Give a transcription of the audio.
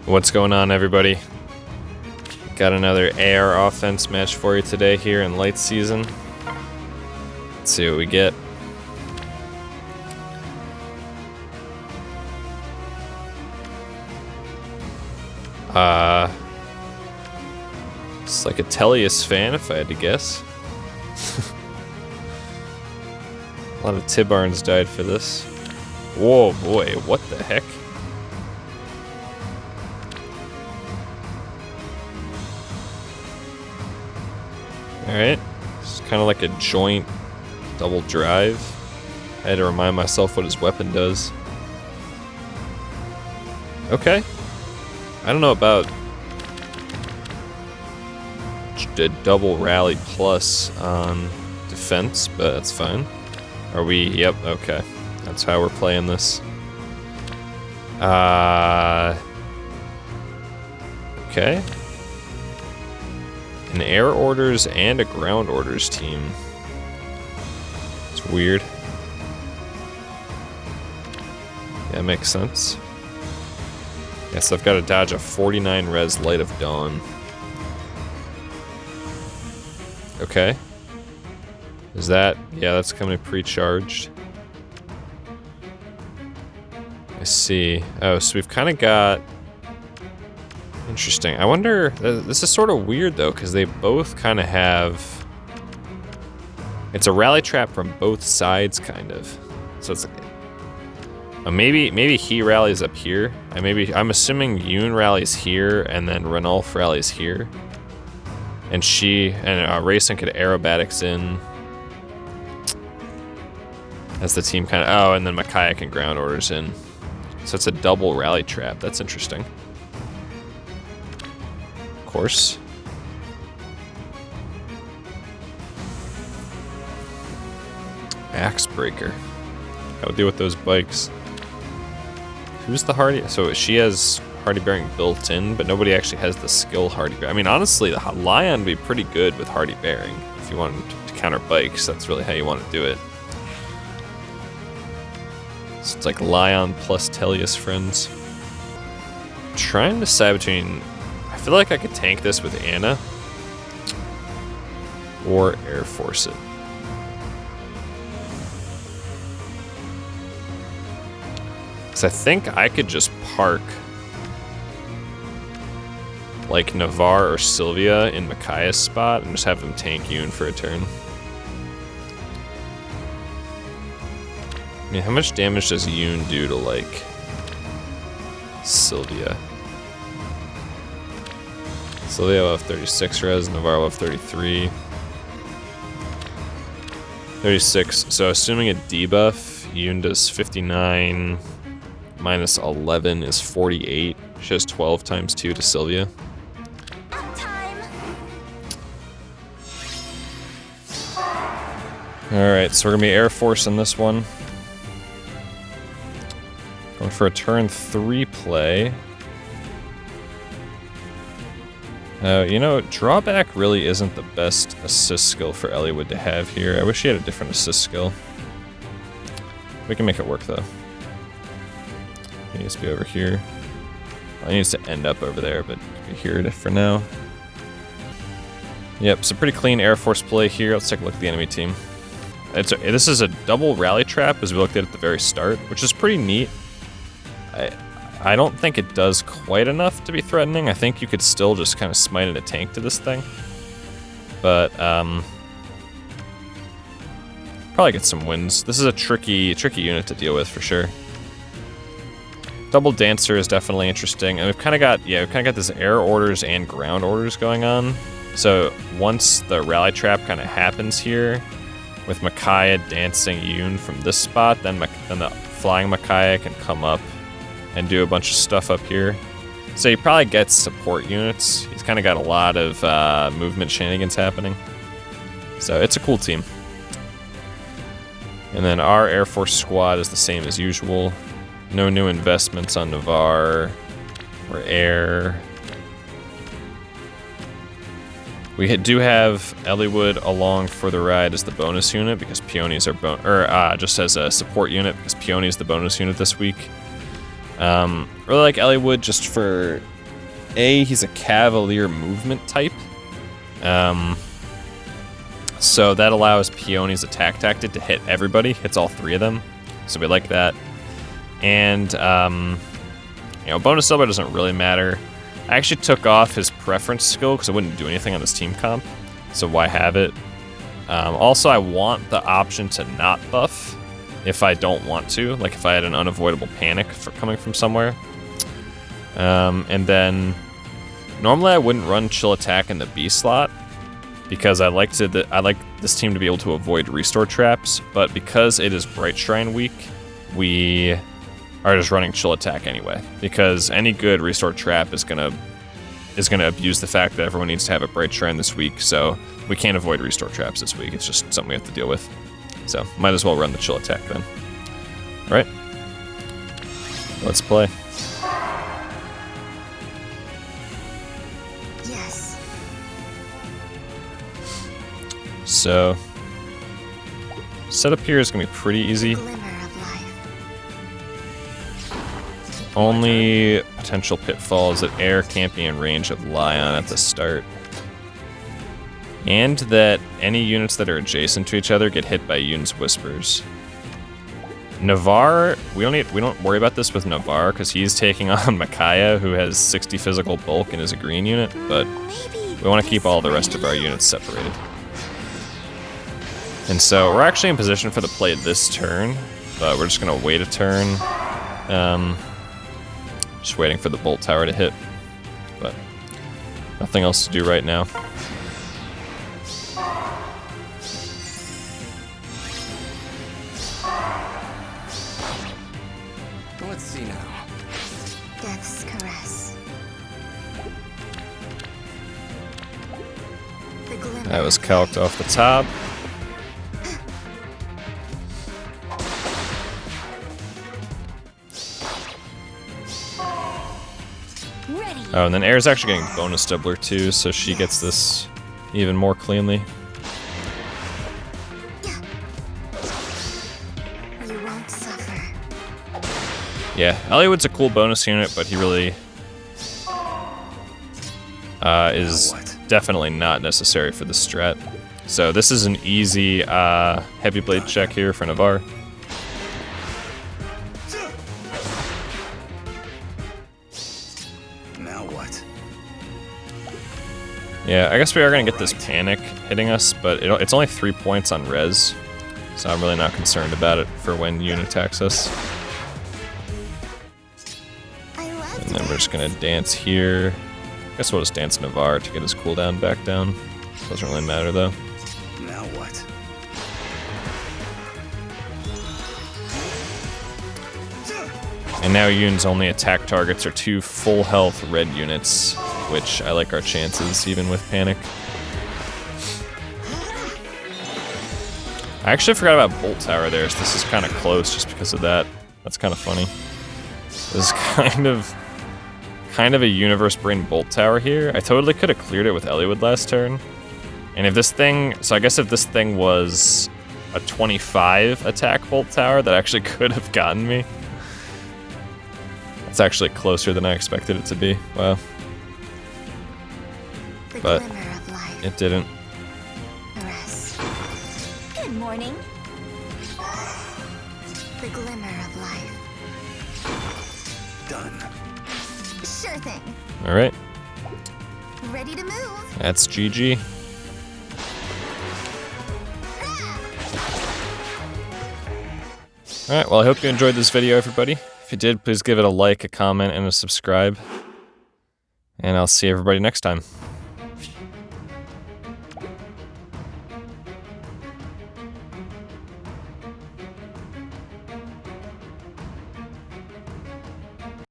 What's going on, everybody? Got another AR offense match for you today here in late season. Let's see what we get. It's like a Tellius fan, if I had to guess. A lot of Tibarns died for this. Whoa, boy, what the heck? Alright, it's kind of like a joint double drive. I had to remind myself what his weapon does. Okay. I don't know about a double rally plus on defense, but that's fine. Are we? Yep, okay. That's how we're playing this. Okay. An air orders and a ground orders team. It's weird. Yeah, that makes sense. Yeah, so I've got to dodge a 49 res Light of Dawn. Okay. Is that... yeah, that's coming pre-charged. I see. Oh, so we've kind of got... interesting. I wonder... this is sort of weird, though, because they both kind of have... it's a rally trap from both sides, kind of. So it's... maybe he rallies up here. I'm assuming Yoon rallies here, and then Ranulf rallies here. And Racing could aerobatics in as the team kind of... oh, and then Makayak and ground orders in. So it's a double rally trap. That's interesting. Of course. Axe Breaker. Gotta deal with those bikes. Who's the hardy? So she has hardy bearing built in, but nobody actually has the skill hardy bearing. I mean, honestly, the Lion would be pretty good with hardy bearing. If you wanted to counter bikes, that's really how you want to do it. So it's like Lion plus Tellius friends. I'm trying to decide between... I feel like I could tank this with Anna or EirForce it. Because I think I could just park like Navarre or Sylvia in Makaya's spot and just have them tank Yoon for a turn. I mean, how much damage does Yoon do to, like, Sylvia? Sylvia will have 36 res, Navarre will have 33. 36, so assuming a debuff, Yoon does 59, minus 11 is 48. She has 12 times 2 to Sylvia. Alright, so we're gonna be EirForce in this one. Going for a turn 3 play. You know, drawback really isn't the best assist skill for Eliwood to have here. I wish he had a different assist skill. We can make it work though. He needs to be over here. Well, he needs to end up over there, but be here for now. Yep, so pretty clean EirForce play here. Let's take a look at the enemy team. This is a double rally trap, as we looked at the very start, which is pretty neat. I don't think it does quite enough to be threatening. I think you could still just kind of smite in a tank to this thing. But, probably get some wins. This is a tricky unit to deal with, for sure. Double Dancer is definitely interesting. And we've kind of got this air orders and ground orders going on. So once the rally trap kind of happens here, with Makaya dancing Yoon from this spot, then the flying Makaya can come up and do a bunch of stuff up here. So he probably gets support units. He's kind of got a lot of movement shenanigans happening. So it's a cool team. And then our EirForce squad is the same as usual. No new investments on Navarre or Air. We do have Eliwood along for the ride as the bonus unit because Peonies are just as a support unit because Peony is the bonus unit this week. Really like Eliwood just for he's a Cavalier movement type. So that allows Peony's attack tactic to hit everybody, hits all 3 of them. So we like that. And, bonus double doesn't really matter. I actually took off his preference skill because it wouldn't do anything on this team comp. So why have it? Also, I want the option to not buff if I don't want to, like if I had an unavoidable panic coming from somewhere. And then, normally I wouldn't run Chill Attack in the B slot, because I like this team to be able to avoid restore traps, but because it is Bright Shrine week, we are just running Chill Attack anyway, because any good restore trap is gonna abuse the fact that everyone needs to have a Bright Shrine this week, so we can't avoid restore traps this week. It's just something we have to deal with. So might as well run the Chill Attack then. Alright. Let's play. So, setup here is going to be pretty easy. Only potential pitfall is that Air can't be in range of Lion at the start. And that any units that are adjacent to each other get hit by Yoon's Whispers. Navarre, we don't worry about this with Navarre because he's taking on Micaiah, who has 60 physical bulk and is a green unit, but we want to keep all the rest of our units separated. And so we're actually in position for the play this turn, but we're just gonna wait a turn. Just waiting for the bolt tower to hit, but nothing else to do right now. Let's see now. Death's caress. That was calced off the top. Oh, and then Air's actually getting bonus doubler too, so she gets this even more cleanly. You won't suffer. Yeah, Eliwood's a cool bonus unit, but he really is definitely not necessary for the strat. So this is an easy heavy blade check here for Navarre. Yeah, I guess we are going to get this panic hitting us, but it's only 3 points on res, so I'm really not concerned about it for when Yoon attacks us. And then we're just going to dance here. I guess we'll just dance Navarre to get his cooldown back down. Doesn't really matter though. Now what? And now Yoon's only attack targets are 2 full health red units, which I like our chances even with panic. I actually forgot about Bolt Tower there, so this is kind of close just because of that. That's kind of funny. This is kind of a Universe Brain Bolt Tower here. I totally could have cleared it with Eliwood last turn. And if this thing, so I guess if this thing was a 25 attack Bolt Tower, that actually could have gotten me. It's actually closer than I expected it to be. Wow. But it didn't. Good morning. The glimmer of life. Done. Sure thing. All right. Ready to move. That's GG. All right. Well, I hope you enjoyed this video, everybody. If you did, please give it a like, a comment, and a subscribe. And I'll see everybody next time.